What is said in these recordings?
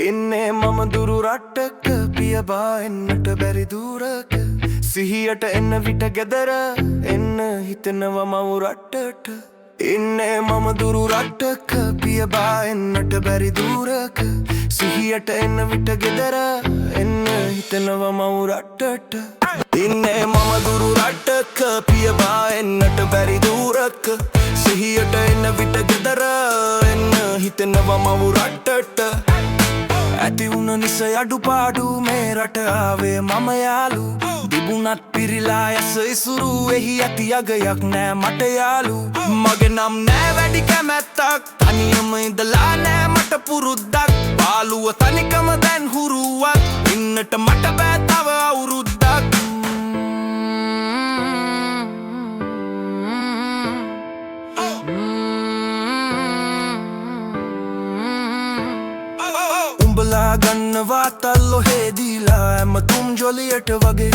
ඉන්නේ මම දුරු රටක පියබා එන්නට බැරි දුරක සිහියට එන්න විට ගෙදර එන්න හිතෙනවා මව් රටට ඉන්නේ මම දුරු රටක පියබා එන්නට බැරි දුරක සිහියට එන්න විට ගෙදර එන්න හිතෙනවා මව් රටට ඉන්නේ මම දුරු රටක පියබා එන්නට බැරි දුරක සිහියට එන්න විට ගෙදර එන්න හිතෙනවා මව් රටට ඇති වුණ නිසයි අඩුපාඩු මේ රට ආවේ මම යාලු තිබුණත් පිරිලා යස ඉසුරු එහි ඇති අගයක් නෑ මට යාලු මගේ නම් නෑ වැඩි කැමැත්තක් තනියම ඉඳලා නෑ මට පුරුද්දක් පාළුව තනිකම දැන් හුරුවක් ඉන්නට මට බෑ තව අවුරුද්දක් උඹලා ගන්නවා තල්ලො හේදීලා ඇමතුම් ජොලියට වගේ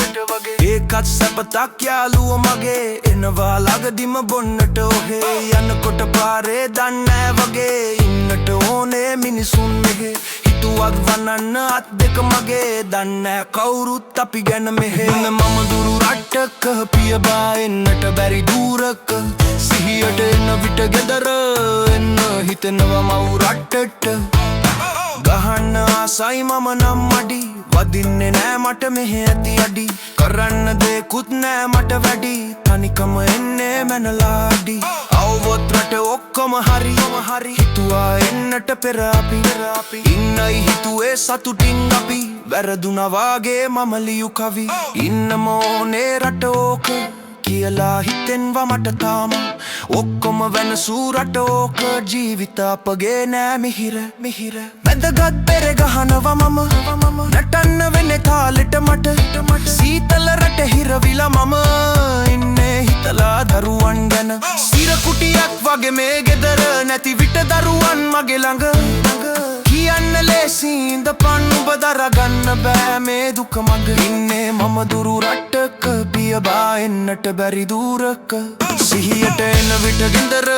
ඒකත් සැපතක් යාළුව මගේ එනවා ළඟදිම බොන්නට ඔහේ යනකොට පාරේ දන්නෑ වගේ ඉන්නට ඕනේ මිනිසුන් මෙහෙ හිතුවක් වනන්න අත් දෙක මගේ දන්නෑ කවුරුත් අපි ගැන මෙහෙ මම දුරු රටක පියබා එන්නට බැරි දුරක සිහියට එන්න විට ගෙදර එන්න හිතෙනවා මව් රටට ගහන්න ආසයි මම නම් අඩි වදින්නේ නෑ මට මෙහෙ ඇති අඩි කරන්න දෙකුත් නෑ මට වැඩි තනිකම එන්නේ මැනලා අඩි අවුවොත් රට ඔක්කොම හරි හිතුවා එන්නට පෙර අපි ඉන්නයි හිතුවේ සතුටින් අපි වැරදුනා වාගේ මම ලියු කවි ඉන්නම ඕනේ රට ඕක කියලා හිතෙන්වා මට තාම ඔක්කොම වෙනසූ රට ඕක ජීවිත අපගේ නෑ මිහිර වැදගත් පෙර ගහනවා මම නටන්න වෙන්නේ තාලෙට මට සීතල රට හිරවිලා මම ඉන්නේ හිතලා දරුවන් ගැන සිර කුටියක් වගේ මේ ගෙදර නැති විට දරුවන් මගේ ළඟ කියන්න ලේසි ඉඳපන් ඔබ දරගන්න බෑ මේ දුක මග ඉන්නේ මම දුරු රටක පියබා එන්නට බැරි දුරක සිහියට එන විට ගෙදර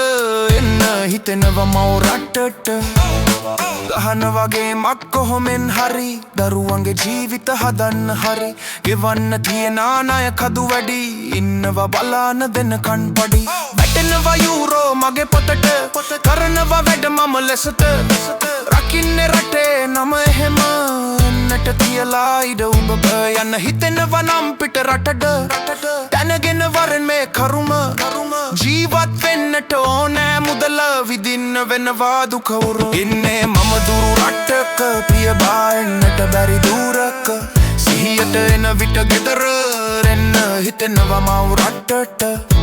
එන්න හිතෙනවා මව් රටට ගහන වගේ මක් කොහොමෙන් හරි දරුවන්ගේ ජීවිත හදන්න හරි ගෙවන්න තියෙන ණය කදු වැඩි ඉන්නවා බලාන දෙනකන් පඩි වැටෙනවා යූරෝ මගේ පොතට කරනවා වැඩ මම ලෙසට රකින්නේ රටේ නම එහෙම එන්නට තියලා ඉඩ උඹ යන්න හිතෙනවා නම් පිට රටට දැනගෙන වරෙන් මේ කරුම ජීවත් වෙන්නට ඕනෑ මුදල විදින්න වෙනවා දුක උරු ඉන්නේ මම දුරු රටක පියබා එන්නට බැරි දුරක සිහියට එන විට ගෙදර එන්න හිතෙනවා මව් රටට